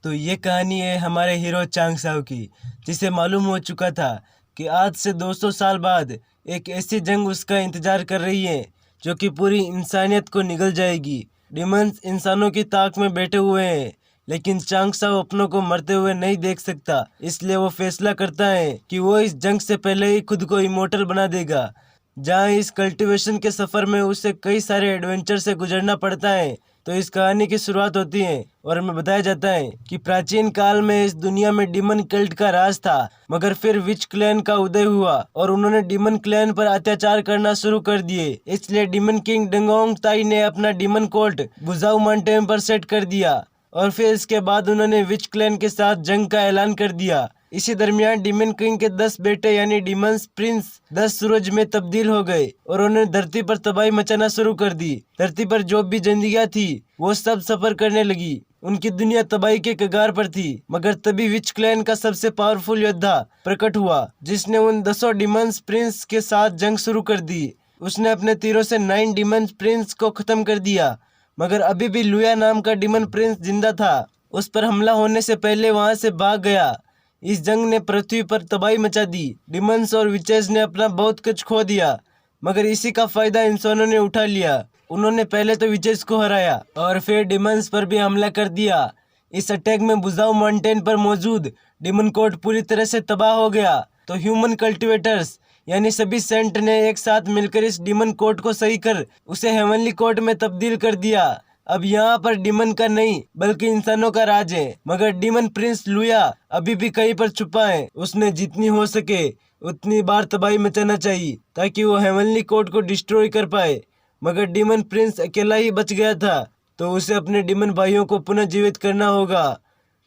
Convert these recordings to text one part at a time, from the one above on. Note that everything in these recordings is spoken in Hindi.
तो ये कहानी है हमारे हीरो चांग साओ की, जिसे मालूम हो चुका था कि आज से 200 साल बाद एक ऐसी जंग उसका इंतजार कर रही है जो कि पूरी इंसानियत को निगल जाएगी। डिमंस इंसानों की ताक में बैठे हुए हैं, लेकिन चांग साओ अपनों को मरते हुए नहीं देख सकता। इसलिए वो फैसला करता है कि वो इस जंग से पहले ही खुद को इमोर्टल बना देगा। जहाँ इस कल्टीवेशन के सफ़र में उसे कई सारे एडवेंचर से गुजरना पड़ता है। तो इस कहानी की शुरुआत होती है और हमें बताया जाता है कि प्राचीन काल में इस दुनिया में डीमन कल्ट का राज था, मगर फिर विच क्लैन का उदय हुआ और उन्होंने डीमन क्लैन पर अत्याचार करना शुरू कर दिए। इसलिए डीमन किंग डंगोंग ताई ने अपना डीमन कोर्ट बुजाऊ माउंटेन पर सेट कर दिया और फिर इसके बाद उन्होंने विच क्लैन के साथ जंग का ऐलान कर दिया। इसी दरमियान डीमन किंग के 10 बेटे यानी डीमंस प्रिंस 10 सूरज में तब्दील हो गए और उन्होंने धरती पर तबाही मचाना शुरू कर दी। धरती पर जो भी जिंदगियां थी वो सब सफर करने लगी। उनकी दुनिया तबाही के कगार पर थी, मगर तभी विच क्लैन का सबसे पावरफुल योद्धा प्रकट हुआ, जिसने उन 10 डीमंस प्रिंस के साथ जंग शुरू कर दी। उसने अपने तीरों से 9 डीमंस प्रिंस को खत्म कर दिया, मगर अभी भी लुया नाम का डीमन प्रिंस जिंदा था। उस पर हमला होने से पहले वहां से भाग गया। इस जंग ने पृथ्वी पर तबाही मचा दी। डिमंस और विचेस ने अपना बहुत कुछ खो दिया, मगर इसी का फायदा इंसानों ने उठा लिया। उन्होंने पहले तो विचेस को हराया और फिर डिमंस पर भी हमला कर दिया। इस अटैक में बुजाऊ माउंटेन पर मौजूद डिमन कोर्ट पूरी तरह से तबाह हो गया। तो ह्यूमन कल्टिवेटर्स यानी सभी सेंट ने एक साथ मिलकर इस डिमन कोर्ट को सही कर उसे हेवनली कोर्ट में तब्दील कर दिया। अब यहाँ पर डीमन का नहीं बल्कि इंसानों का राज है, मगर डीमन प्रिंस लुया अभी भी कहीं पर छुपा है। उसने जितनी हो सके उतनी बार तबाही मचाना चाहिए ताकि वो हेवनली कोर्ट को डिस्ट्रॉय कर पाए, मगर डीमन प्रिंस अकेला ही बच गया था। तो उसे अपने डीमन भाइयों को पुनः जीवित करना होगा।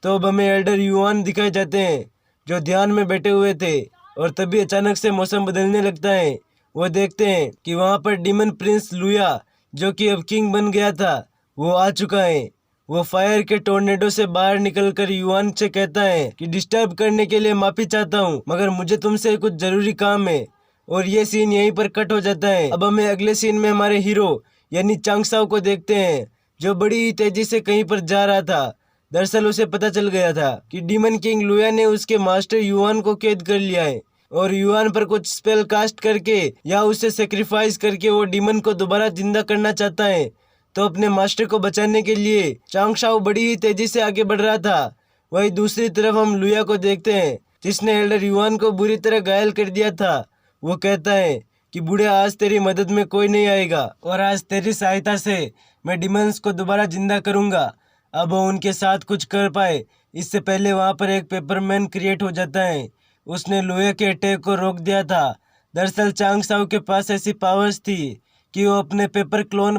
तो अब हमें एल्डर युआन दिखाए जाते हैं जो ध्यान में बैठे हुए थे, और तभी अचानक से मौसम बदलने लगता है। वो देखते हैं कि वहाँ पर डीमन प्रिंस लुया, जो कि अब किंग बन गया था, वो आ चुका है। वो फायर के टोर्नेडो से बाहर निकलकर युआन से कहता है कि डिस्टर्ब करने के लिए माफी चाहता हूँ, मगर मुझे तुमसे कुछ जरूरी काम है। और ये सीन यहीं पर कट हो जाता है। अब हमें अगले सीन में हमारे हीरो यानी चांग साओ को देखते हैं, जो बड़ी ही तेजी से कहीं पर जा रहा था। दरअसल उसे पता चल गया था कि डीमन किंग लुया ने उसके मास्टर युआन को कैद कर लिया है और युआन पर कुछ स्पेल कास्ट करके या उसे सेक्रीफाइस करके वो डीमन को दोबारा जिंदा करना चाहता है। तो अपने मास्टर को बचाने के लिए चांग साओ बड़ी ही तेजी से आगे बढ़ रहा था। वहीं दूसरी तरफ हम लुया को देखते हैं, जिसने एल्डर युआन को बुरी तरह घायल कर दिया था। वो कहता है कि बूढ़े, आज तेरी मदद में कोई नहीं आएगा और आज तेरी सहायता से मैं डिमंस को दोबारा जिंदा करूंगा। अब वो उनके साथ कुछ कर पाए इससे पहले वहां पर एक पेपरमैन क्रिएट हो जाता है। उसने लुया के अटैक को रोक दिया था। दरअसल चांग साओ के पास ऐसी पावर्स थी कि वो अपने पेपर क्लोन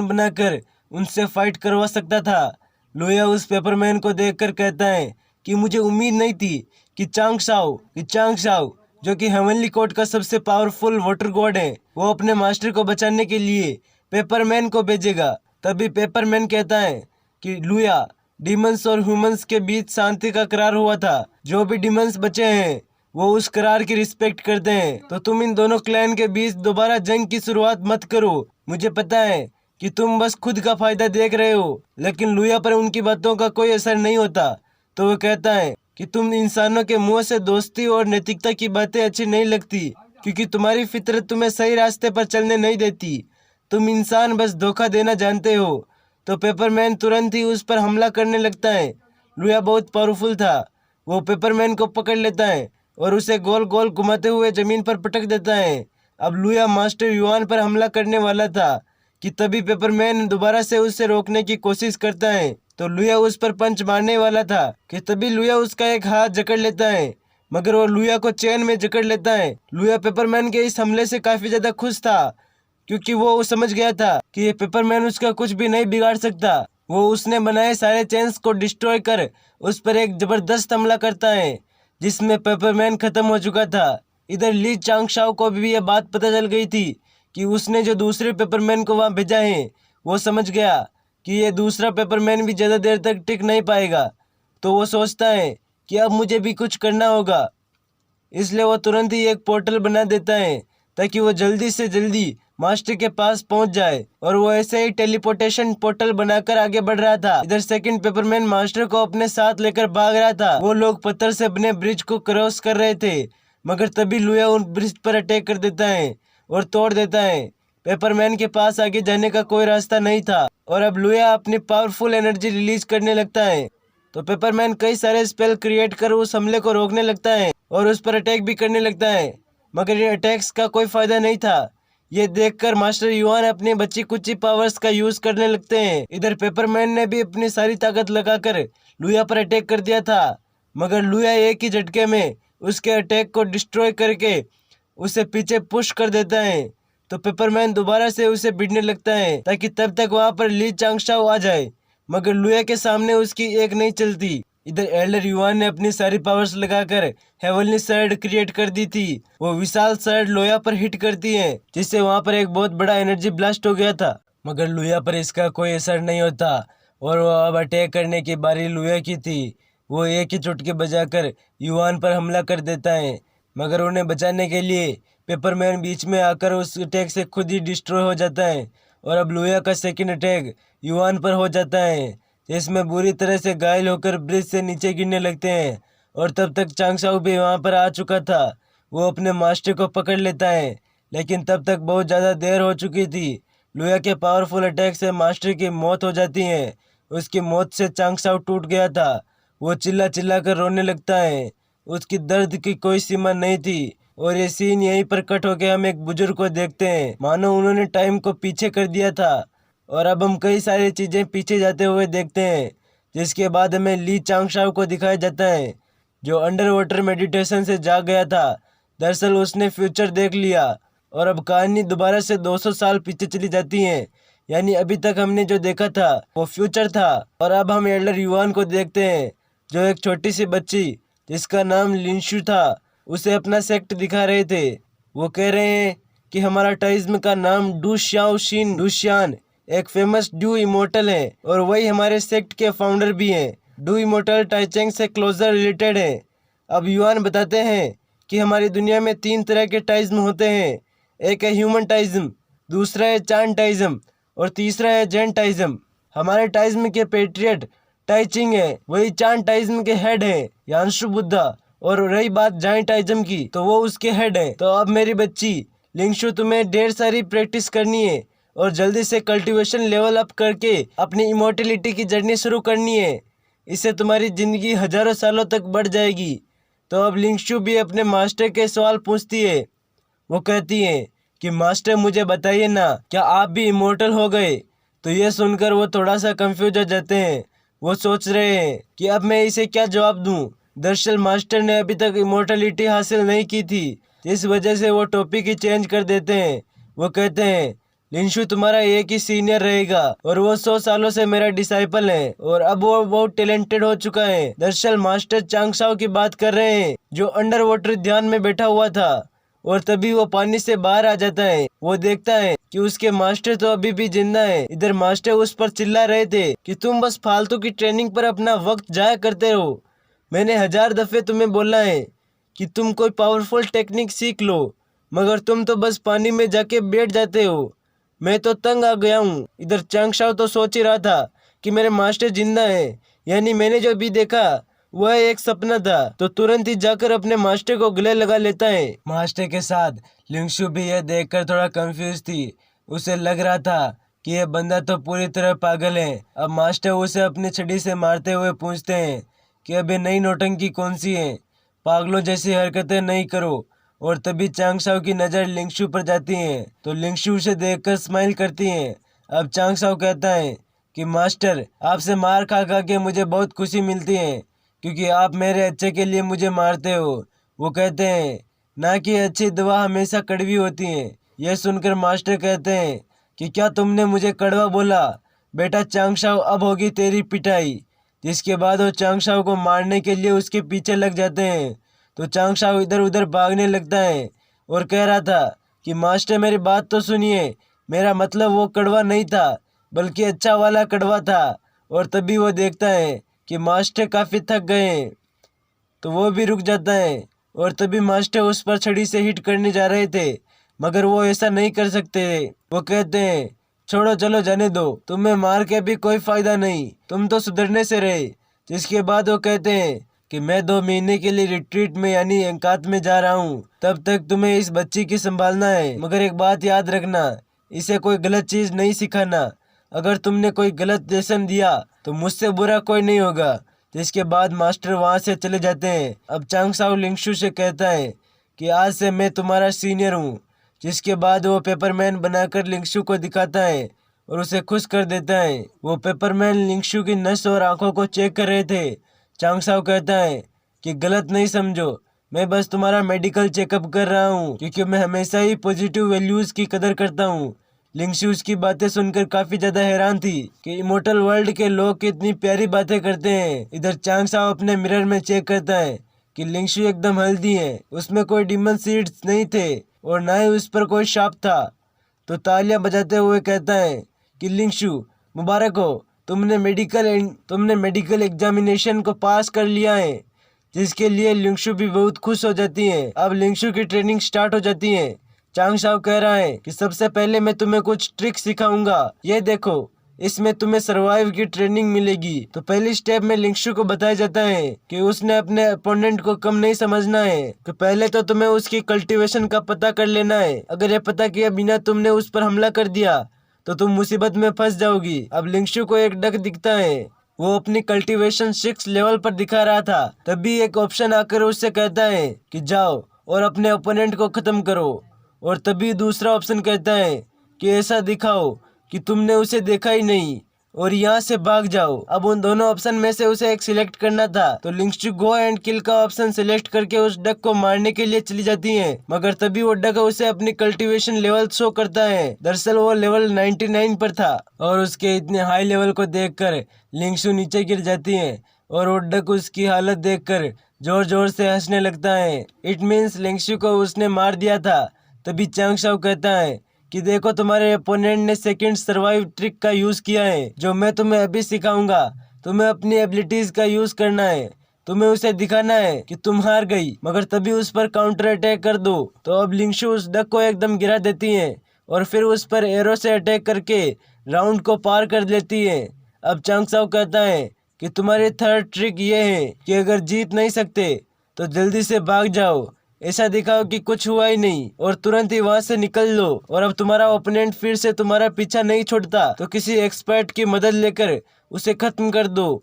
बनाकर उनसे फाइट करवा सकता था। लोया उस पेपरमैन को देखकर कहता है कि मुझे उम्मीद नहीं थी कि चांग साओ जो कि हेवनली कोर्ट का सबसे पावरफुल वाटर गॉड है, वो अपने मास्टर को बचाने के लिए पेपरमैन को भेजेगा। तभी पेपरमैन कहता है कि लुया, डीमंस और ह्यूमंस के बीच शांति का करार हुआ था। जो भी डीमंस बचे हैं वो उस करार की रिस्पेक्ट करते हैं, तो तुम इन दोनों क्लैन के बीच दोबारा जंग की शुरुआत मत करो। मुझे पता है कि तुम बस खुद का फायदा देख रहे हो, लेकिन लुया पर उनकी बातों का कोई असर नहीं होता। तो वो कहता है कि तुम इंसानों के मुंह से दोस्ती और नैतिकता की बातें अच्छी नहीं लगती, क्योंकि तुम्हारी फितरत तुम्हें सही रास्ते पर चलने नहीं देती। तुम इंसान बस धोखा देना जानते हो। तो पेपरमैन तुरंत ही उस पर हमला करने लगता है। लुया बहुत पावरफुल था। वो पेपरमैन को पकड़ लेता है और उसे गोल गोल घुमाते हुए जमीन पर पटक देता है। अब लुया मास्टर युआन पर हमला करने वाला था कि तभी पेपरमैन दोबारा से उसे रोकने की कोशिश करता है। तो लुया उस पर पंच मारने वाला था कि तभी लुया उसका एक हाथ जकड़ लेता है, मगर वो लुया को चैन में जकड़ लेता है। लुया पेपरमैन के इस हमले से काफी ज्यादा खुश था, क्योंकि वो समझ गया था कि ये पेपरमैन उसका कुछ भी नहीं बिगाड़ सकता। वो उसने बनाए सारे चेन्स को डिस्ट्रॉय कर उस पर एक जबरदस्त हमला करता है, जिसमें पेपरमैन खत्म हो चुका था। इधर ली चांग शाओ को भी यह बात पता चल गई थी कि उसने जो दूसरे पेपरमैन को वहां भेजा है, वो समझ गया कि ये दूसरा पेपरमैन भी ज़्यादा देर तक टिक नहीं पाएगा। तो वो सोचता है कि अब मुझे भी कुछ करना होगा। इसलिए वो तुरंत ही एक पोर्टल बना देता है ताकि वो जल्दी से जल्दी मास्टर के पास पहुंच जाए। और वो ऐसे ही टेलीपोर्टेशन पोर्टल बनाकर आगे बढ़ रहा था। इधर सेकंड पेपरमैन मास्टर को अपने साथ लेकर भाग रहा था। वो लोग पत्थर से बने ब्रिज को क्रॉस कर रहे थे, मगर तभी लुया उन ब्रिज पर अटैक कर देता है और तोड़ देता है। पेपरमैन के पास आगे जाने का कोई रास्ता नहीं था और अब लुया अपनी पावरफुल एनर्जी रिलीज करने लगता है। तो पेपरमैन कई सारे स्पेल क्रिएट कर उस हमले को रोकने लगता है और उस पर अटैक भी करने लगता है, मगर ये अटैक्स का कोई फायदा नहीं था। ये देखकर मास्टर युआन अपनी बच्ची कुची पावर्स का यूज करने लगते हैं। इधर पेपरमैन ने भी अपनी सारी ताकत लगाकर लुया पर अटैक कर दिया था, मगर लुया एक ही झटके में उसके अटैक को डिस्ट्रॉय करके उसे पीछे पुश कर देता है। तो पेपरमैन दोबारा से उसे भिड़ने लगता है ताकि तब तक वहां पर ली चांगशाओ आ जाए, मगर लुया के सामने उसकी एक नहीं चलती। इधर एल्डर युआन ने अपनी सारी पावर्स लगाकर हेवनली सर्ड क्रिएट कर दी थी। वो विशाल सर्ड लोया पर हिट करती है, जिससे वहां पर एक बहुत बड़ा एनर्जी ब्लास्ट हो गया था, मगर लुया पर इसका कोई असर नहीं होता और वो अब अटैक करने की बारी लुया की थी। वो एक ही चुटकी बजाकर युआन पर हमला कर देता है, मगर उन्हें बचाने के लिए पेपरमैन बीच में आकर उस अटैक से खुद ही डिस्ट्रॉय हो जाता है और अब लुया का सेकंड अटैक युआन पर हो जाता है, जिसमें बुरी तरह से घायल होकर ब्रिज से नीचे गिरने लगते हैं। और तब तक चांगसाओ भी वहां पर आ चुका था। वो अपने मास्टर को पकड़ लेता है, लेकिन तब तक बहुत ज़्यादा देर हो चुकी थी। लुया के पावरफुल अटैक से मास्टर की मौत हो जाती है। उसकी मौत से चांगसाओ टूट गया था। वो चिल्ला चिल्ला कर रोने लगता है। उसकी दर्द की कोई सीमा नहीं थी। और ये सीन यहीं पर कट होकर हम एक बुजुर्ग को देखते हैं, मानो उन्होंने टाइम को पीछे कर दिया था। और अब हम कई सारी चीज़ें पीछे जाते हुए देखते हैं, जिसके बाद हमें ली चांगशाओ को दिखाया जाता है, जो अंडर वाटर मेडिटेशन से जाग गया था। दरअसल उसने फ्यूचर देख लिया और अब कहानी दोबारा से 200 साल पीछे चली जाती है। यानी अभी तक हमने जो देखा था वो फ्यूचर था। और अब हम एल्डर युआन को देखते हैं, जो एक छोटी सी बच्ची जिसका नाम लिंशु था, उसे अपना सेक्ट दिखा रहे थे। वो कह रहे हैं कि हमारा टाइज्म का नाम डू श्याओ शिन डूशियान एक फेमस डू इमोर्टल है और वही हमारे सेक्ट के फाउंडर भी हैं। डू इमोर्टल टाइचेंग से क्लोजर रिलेटेड है। अब युआन बताते हैं कि हमारी दुनिया में 3 तरह के टाइज्म होते हैं। एक है ह्यूमन टाइज्म, दूसरा है चान टाइज्म और तीसरा है जैन टाइज्म। हमारे टाइज्म के पेट्रियट टाइचिंग है, वही चान टाइज्म के हेड है यांशु बुद्धा। और रही बात जैन टाइज्म की, तो वो उसके हेड है। तो अब मेरी बच्ची लिंगशु, तुम्हें ढेर सारी प्रैक्टिस करनी है और जल्दी से कल्टीवेशन लेवल अप करके अपनी इमोर्टलिटी की जर्नी शुरू करनी है। इससे तुम्हारी ज़िंदगी हजारों सालों तक बढ़ जाएगी। तो अब लिंगशु भी अपने मास्टर के सवाल पूछती है। वो कहती है कि मास्टर, मुझे बताइए ना, क्या आप भी इमोर्टल हो गए? तो ये सुनकर वो थोड़ा सा कंफ्यूज हो जाते हैं। वो सोच रहे हैं कि अब मैं इसे क्या जवाब दूं। दरअसल मास्टर ने अभी तक इमोर्टलिटी हासिल नहीं की थी, इस वजह से वो टॉपिक ही चेंज कर देते हैं। वो कहते हैं, लिंशु तुम्हारा एक ही सीनियर रहेगा और वो 100 सालों से मेरा डिसाइपल है और अब वो बहुत टैलेंटेड हो चुका है। दरअसल मास्टर चांगसाओ की बात कर रहे हैं, जो अंडर वाटर ध्यान में बैठा हुआ था और तभी वो पानी से बाहर आ जाता है। वो देखता है कि उसके मास्टर तो अभी भी जिंदा है। इधर मास्टर उस पर चिल्ला रहे थे कि तुम बस फालतू की ट्रेनिंग पर अपना वक्त जाया करते हो। मैंने 1000 दफे तुम्हें बोला है कि तुम कोई पावरफुल टेक्निक सीख लो, मगर तुम तो बस पानी में जाके बैठ जाते हो। मैं तो तंग आ गया हूँ। इधर चांगशाओ तो सोच ही रहा था कि मेरे मास्टर जिंदा है, यानी मैंने जो भी देखा वह एक सपना था। तो तुरंत ही जाकर अपने मास्टर को गले लगा लेता है। मास्टर के साथ लिंगशु भी यह देखकर थोड़ा कंफ्यूज थी। उसे लग रहा था कि यह बंदा तो पूरी तरह पागल है। अब मास्टर उसे अपनी छड़ी से मारते हुए पूछते हैं कि अभी नई नौटंकी कौन सी है, पागलों जैसी हरकतें नहीं करो। और तभी चांगसाओ की नज़र लिंगशु पर जाती है, तो लिंगशु उसे देखकर स्माइल करती है। अब चांगसाओ कहता है कि मास्टर, आपसे मार खा खा के मुझे बहुत खुशी मिलती है, क्योंकि आप मेरे अच्छे के लिए मुझे मारते हो। वो कहते हैं, ना कि अच्छी दवा हमेशा कड़वी होती है। यह सुनकर मास्टर कहते हैं कि क्या तुमने मुझे कड़वा बोला? बेटा चांगसाओ, अब होगी तेरी पिटाई। जिसके बाद वो चांगसाओ को मारने के लिए उसके पीछे लग जाते हैं। तो चांगसाओ इधर उधर भागने लगता है और कह रहा था कि मास्टर, मेरी बात तो सुनिए, मेरा मतलब वो कड़वा नहीं था, बल्कि अच्छा वाला कड़वा था। और तभी वो देखता है कि मास्टर काफ़ी थक गए हैं, तो वो भी रुक जाता है। और तभी मास्टर उस पर छड़ी से हिट करने जा रहे थे, मगर वो ऐसा नहीं कर सकते। वो कहते हैं छोड़ो, चलो जाने दो, तुम्हें मार के भी कोई फायदा नहीं, तुम तो सुधरने से रहे। जिसके बाद वो कहते हैं कि मैं 2 महीने के लिए रिट्रीट में यानी एकांत में जा रहा हूँ, तब तक तुम्हें इस बच्ची की संभालना है। मगर एक बात याद रखना, इसे कोई गलत चीज नहीं सिखाना। अगर तुमने कोई गलत लेसन दिया तो मुझसे बुरा कोई नहीं होगा। जिसके बाद मास्टर वहां से चले जाते हैं। अब चांग साओ लिंगशु से कहता है कि आज से मैं तुम्हारा सीनियर हूँ। जिसके बाद वो पेपरमैन बनाकर लिंगशु को दिखाता है और उसे खुश कर देता है। वो पेपरमैन लिंगशु की नस और आंखों को चेक कर रहे थे। चांग साओ कहता है कि गलत नहीं समझो, मैं बस तुम्हारा मेडिकल चेकअप कर रहा हूँ, क्योंकि मैं हमेशा ही पॉजिटिव वैल्यूज की कदर करता हूँ। लिंगशु उसकी बातें सुनकर काफी ज्यादा हैरान थी कि इमोर्टल वर्ल्ड के लोग कितनी प्यारी बातें करते हैं। इधर चांग साओ अपने मिरर में चेक करता है कि लिंगशु एकदम हेल्दी है, उसमें कोई डिमन सीड्स नहीं थे और ना ही उस पर कोई शाप था। तो तालियां बजाते हुए कहता है कि लिंगशु मुबारक हो, तुमने मेडिकल एग्जामिनेशन को पास कर लिया है। जिसके लिए लिंगशु भी बहुत खुश हो जाती है। अब लिंगशु की ट्रेनिंग स्टार्ट हो जाती है। चांग साओ कह रहा है कि सबसे पहले मैं तुम्हें कुछ ट्रिक सिखाऊंगा, ये देखो, इसमें तुम्हें सरवाइव की ट्रेनिंग मिलेगी। तो पहली स्टेप में लिंगशु को बताया जाता है कि उसने अपने अपोनेंट को कम नहीं समझना है, कि पहले तो तुम्हें उसकी कल्टीवेशन का पता कर लेना है। अगर ये पता किया बिना तुमने उस पर हमला कर दिया तो तुम मुसीबत में फंस जाओगी। अब लिंगशु को एक डक दिखता है, वो अपनी कल्टीवेशन 6 लेवल पर दिखा रहा था। तभी एक ऑप्शन आकर उससे कहता है कि जाओ और अपने ओपोनेंट को खत्म करो। और तभी दूसरा ऑप्शन कहता है कि ऐसा दिखाओ कि तुमने उसे देखा ही नहीं और यहाँ से भाग जाओ। अब उन दोनों ऑप्शन में से उसे एक सिलेक्ट करना था। तो लिंगशु गो एंड किल का ऑप्शन सिलेक्ट करके उस डक को मारने के लिए चली जाती है। मगर तभी वो डक उसे अपनी कल्टीवेशन लेवल शो करता है। दरअसल वो लेवल 99 पर था और उसके इतने हाई लेवल को देखकर लिंगशु नीचे गिर जाती है और वो डक उसकी हालत देखकर जोर जोर से हंसने लगता है। इट मीन्स लिंगशु को उसने मार दिया था। तभी चांग साओ कहता है कि देखो, तुम्हारे अपोनेंट ने सेकंड सर्वाइव ट्रिक का यूज किया है, जो मैं तुम्हें अभी सिखाऊंगा। तुम्हें अपनी एबिलिटीज का यूज करना है, तुम्हें उसे दिखाना है कि तुम हार गई, मगर तभी उस पर काउंटर अटैक कर दो। तो अब लिंगशु उस डक को एकदम गिरा देती है और फिर उस पर एरो से अटैक करके राउंड को पार कर लेती है। अब चांग साओ कहता है कि तुम्हारी थर्ड ट्रिक ये है कि अगर जीत नहीं सकते तो जल्दी से भाग जाओ, ऐसा दिखाओ कि कुछ हुआ ही नहीं और तुरंत ही वहां से निकल लो। और अब तुम्हारा ओपोनेंट फिर से तुम्हारा पीछा नहीं छोड़ता तो किसी एक्सपर्ट की मदद लेकर उसे खत्म कर दो।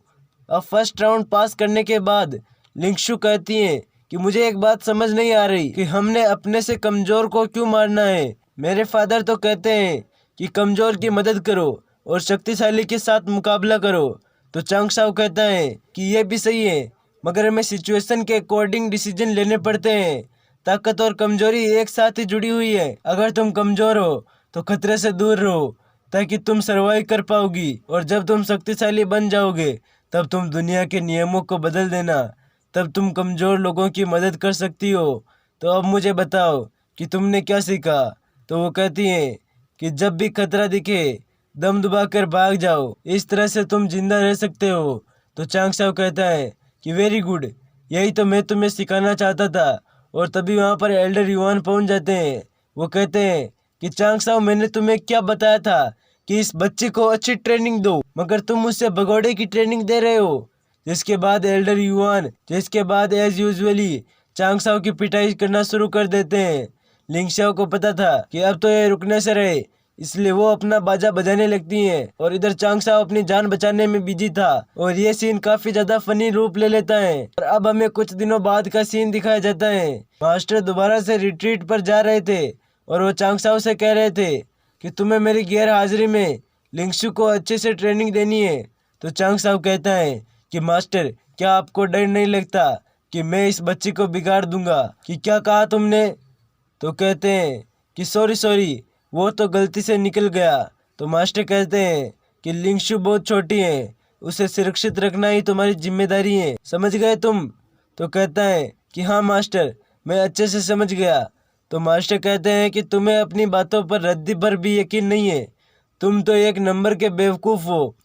अब फर्स्ट राउंड पास करने के बाद लिंगशु कहती है कि मुझे एक बात समझ नहीं आ रही कि हमने अपने से कमजोर को क्यों मारना है। मेरे फादर तो कहते हैं कि कमजोर की मदद करो और शक्तिशाली के साथ मुकाबला करो। तो चांग साओ कहता है कि ये भी सही है, मगर हमें सिचुएशन के अकॉर्डिंग डिसीजन लेने पड़ते हैं। ताकत और कमजोरी एक साथ ही जुड़ी हुई है। अगर तुम कमजोर हो तो खतरे से दूर रहो ताकि तुम सरवाइव कर पाओगी, और जब तुम शक्तिशाली बन जाओगे तब तुम दुनिया के नियमों को बदल देना, तब तुम कमजोर लोगों की मदद कर सकती हो। तो अब मुझे बताओ कि तुमने क्या सीखा। तो वो कहती है कि जब भी खतरा दिखे दम दबाकर भाग जाओ, इस तरह से तुम जिंदा रह सकते हो। तो चांग साओ कहता है कि वेरी गुड, यही तो मैं तुम्हें सिखाना चाहता था। और तभी वहाँ पर एल्डर युआन पहुँच जाते हैं। वो कहते हैं कि चांग साओ, मैंने तुम्हें क्या बताया था कि इस बच्चे को अच्छी ट्रेनिंग दो, मगर तुम उसे भगोड़े की ट्रेनिंग दे रहे हो। जिसके बाद एज यूजुअली चांग साओ की पिटाई करना शुरू कर देते हैं। लिंग शाओ को पता था कि अब तो ये रुकने से रहे, इसलिए वो अपना बाजा बजाने लगती हैं। और इधर चांग साओ अपनी जान बचाने में बिजी था और ये सीन काफी ज्यादा फनी रूप ले लेता है। और अब हमें कुछ दिनों बाद का सीन दिखाया जाता है। मास्टर दोबारा से रिट्रीट पर जा रहे थे और वो चांग साओ से कह रहे थे कि तुम्हें मेरी गैर हाजिरी में लिंगशु को अच्छे से ट्रेनिंग देनी है। तो चांग साओ कहता है कि मास्टर, क्या आपको डर नहीं लगता कि मैं इस बच्चे को बिगाड़ दूंगा? कि क्या कहा तुमने? तो कहते हैं कि सॉरी, वो तो गलती से निकल गया। तो मास्टर कहते हैं कि लिंगशु बहुत छोटी है, उसे सुरक्षित रखना ही तुम्हारी जिम्मेदारी है, समझ गए तुम? तो कहता है कि हाँ मास्टर, मैं अच्छे से समझ गया। तो मास्टर कहते हैं कि तुम्हें अपनी बातों पर रद्दी भर भी यकीन नहीं है, तुम तो एक नंबर के बेवकूफ़ हो।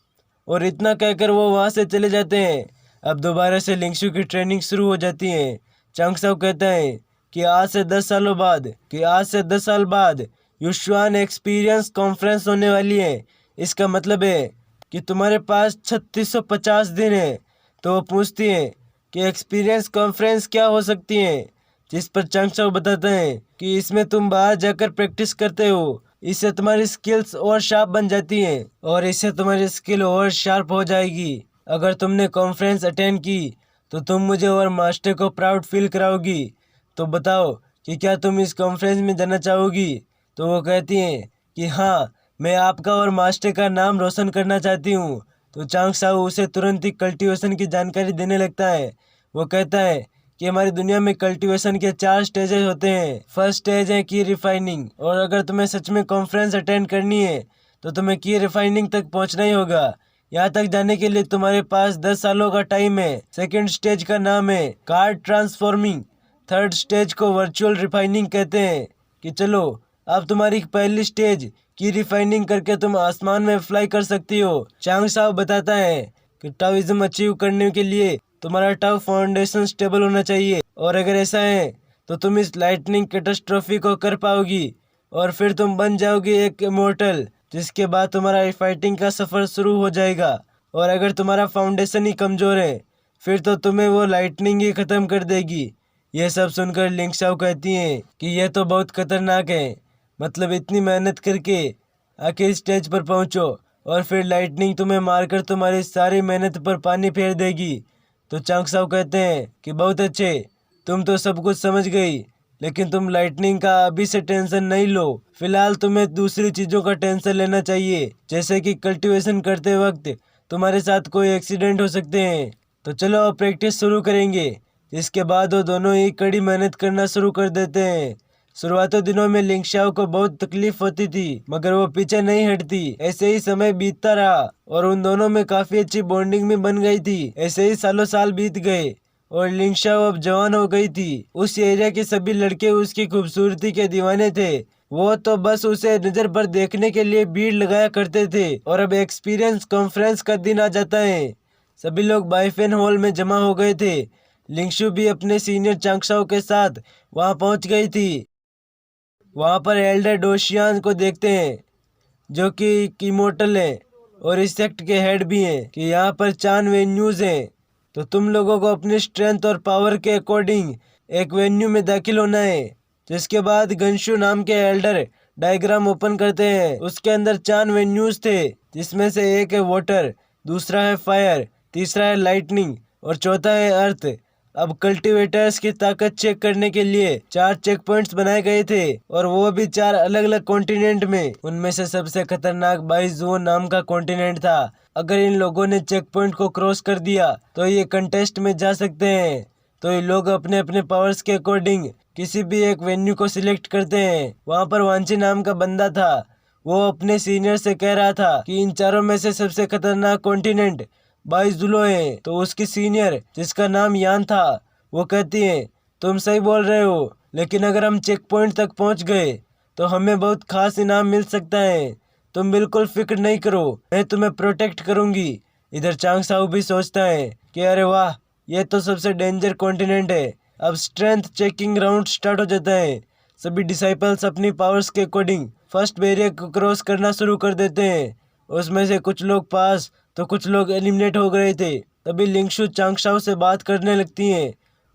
और इतना कहकर वो वहाँ से चले जाते हैं। अब दोबारा से लिंगशु की ट्रेनिंग शुरू हो जाती है। चांग साओ कहता है कि आज से 10 साल बाद युश्वान एक्सपीरियंस कॉन्फ्रेंस होने वाली है। इसका मतलब है कि तुम्हारे पास 3650 दिन है। तो वो पूछती है कि एक्सपीरियंस कॉन्फ्रेंस क्या हो सकती है, जिस पर चांगसाओ बताते हैं कि इसमें तुम बाहर जाकर प्रैक्टिस करते हो। इससे तुम्हारी स्किल्स और शार्प बन जाती हैं और इससे तुम्हारी स्किल और शार्प हो जाएगी। अगर तुमने कॉन्फ्रेंस अटेंड की तो तुम मुझे और मास्टर को प्राउड फील कराओगी। तो बताओ कि क्या तुम इस कॉन्फ्रेंस में जाना चाहोगी। तो वो कहती हैं कि हाँ, मैं आपका और मास्टर का नाम रोशन करना चाहती हूँ। तो चांगसाओ उसे तुरंत ही कल्टीवेशन की जानकारी देने लगता है। वो कहता है कि हमारी दुनिया में कल्टीवेशन के 4 स्टेजेस होते हैं। फर्स्ट स्टेज है की रिफाइनिंग, और अगर तुम्हें सच में कॉन्फ्रेंस अटेंड करनी है तो तुम्हें की रिफाइनिंग तक पहुंचना ही होगा। यहाँ तक जाने के लिए तुम्हारे पास 10 सालों का टाइम है। सेकंड स्टेज का नाम है कार्ड ट्रांसफॉर्मिंग। थर्ड स्टेज को वर्चुअल रिफाइनिंग कहते हैं कि चलो अब तुम्हारी पहली स्टेज की रिफाइनिंग करके तुम आसमान में फ्लाई कर सकती हो। चांगसाओ बताता है कि टाओइज्म अचीव करने के लिए तुम्हारा टाओ फाउंडेशन स्टेबल होना चाहिए, और अगर ऐसा है तो तुम इस लाइटनिंग कैटास्ट्रॉफी को कर पाओगी और फिर तुम बन जाओगी एक इमोर्टल, जिसके बाद तुम्हारा फाइटिंग का सफर शुरू हो जाएगा। और अगर तुम्हारा फाउंडेशन ही कमजोर है फिर तो तुम्हें वो लाइटनिंग ही खत्म कर देगी। यह सब सुनकर लिंगशाओ कहती हैं कि यह तो बहुत खतरनाक है, मतलब इतनी मेहनत करके आखिर स्टेज पर पहुंचो और फिर लाइटनिंग तुम्हें मारकर तुम्हारी सारी मेहनत पर पानी फेर देगी। तो चांगसाओ कहते हैं कि बहुत अच्छे, तुम तो सब कुछ समझ गई, लेकिन तुम लाइटनिंग का अभी से टेंशन नहीं लो। फिलहाल तुम्हें दूसरी चीजों का टेंशन लेना चाहिए, जैसे कि कल्टीवेशन करते वक्त तुम्हारे साथ कोई एक्सीडेंट हो सकते हैं। तो चलो अब प्रैक्टिस शुरू करेंगे। इसके बाद वो दोनों ही कड़ी मेहनत करना शुरू कर देते हैं। शुरुआती दिनों में लिंगशाओ को बहुत तकलीफ होती थी, मगर वो पीछे नहीं हटती। ऐसे ही समय बीतता रहा और उन दोनों में काफी अच्छी बॉन्डिंग भी बन गई थी। ऐसे ही सालों साल बीत गए और लिंगशाओ अब जवान हो गई थी। उस एरिया के सभी लड़के उसकी खूबसूरती के दीवाने थे। वो तो बस उसे नजर पर देखने के लिए भीड़ लगाया करते थे। और अब एक्सपीरियंस कॉन्फ्रेंस का दिन आ जाता है। सभी लोग बाइफेन हॉल में जमा हो गए थे। लिंगशु भी अपने सीनियर चांगसाओ के साथ वहां पहुंच गई थी। वहां पर एल्डर डोशियान को देखते हैं, जो कि इमोर्टल है और इस सेक्ट के हेड भी हैं, कि यहाँ पर 4 वेन्यूज हैं। तो तुम लोगों को अपनी स्ट्रेंथ और पावर के अकॉर्डिंग एक वेन्यू में दाखिल होना है। जिसके बाद गंशु नाम के एल्डर डायग्राम ओपन करते हैं। उसके अंदर 4 वेन्यूज थे, जिसमें से एक है वाटर, दूसरा है फायर, तीसरा है लाइटनिंग और चौथा है अर्थ। अब कल्टीवेटर्स की ताकत चेक करने के लिए 4 चेक पॉइंट्स बनाए गए थे, और वो भी 4 अलग अलग कॉन्टिनेंट में। उनमें से सबसे खतरनाक बाइजुओ नाम का कॉन्टिनेंट था। अगर इन लोगों ने चेक पॉइंट को क्रॉस कर दिया तो ये कंटेस्ट में जा सकते हैं। तो ये लोग अपने अपने पावर्स के अकॉर्डिंग किसी भी एक वेन्यू को सिलेक्ट करते हैं। वहाँ पर वांची नाम का बंदा था। वो अपने सीनियर से कह रहा था कि इन चारों में से सबसे खतरनाक कॉन्टिनेंट बाइजुलो है। तो उसकी सीनियर, जिसका नाम यान था, वो कहती है तुम सही बोल रहे हो, लेकिन अगर हम चेक पॉइंट तक पहुंच गए तो हमें बहुत खास इनाम मिल सकता है। तुम बिल्कुल फिक्र नहीं करो, मैं तुम्हें प्रोटेक्ट करूंगी। इधर चांगसाओ भी सोचता है कि अरे वाह, ये तो सबसे डेंजर कॉन्टिनेंट है। अब स्ट्रेंथ चेकिंग राउंड स्टार्ट हो जाता है। सभी डिसाइपल्स अपनी पावर्स के अकॉर्डिंग फर्स्ट बैरियर को क्रॉस करना शुरू कर देते हैं। उसमें से कुछ लोग पास तो कुछ लोग एलिमिनेट हो गए थे। तभी लिंगशु चांगसाओ से बात करने लगती हैं।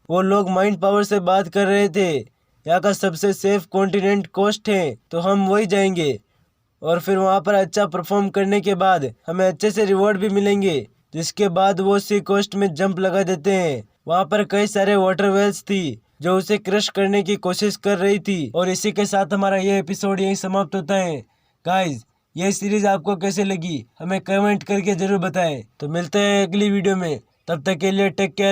वो लोग माइंड पावर से बात कर रहे थे। यहाँ का सबसे सेफ कॉन्टिनेंट कोस्ट है, तो हम वही जाएंगे और फिर वहाँ पर अच्छा परफॉर्म करने के बाद हमें अच्छे से रिवॉर्ड भी मिलेंगे। जिसके बाद वो सी कोस्ट में जंप लगा देते हैं। वहाँ पर कई सारे वाटर वेल्स थी जो उसे क्रश करने की कोशिश कर रही थी। और इसी के साथ हमारा ये एपिसोड यही समाप्त होता है। गाइज, ये सीरीज आपको कैसे लगी हमें कमेंट करके जरूर बताएं। तो मिलते हैं अगली वीडियो में, तब तक के लिए टेक केयर।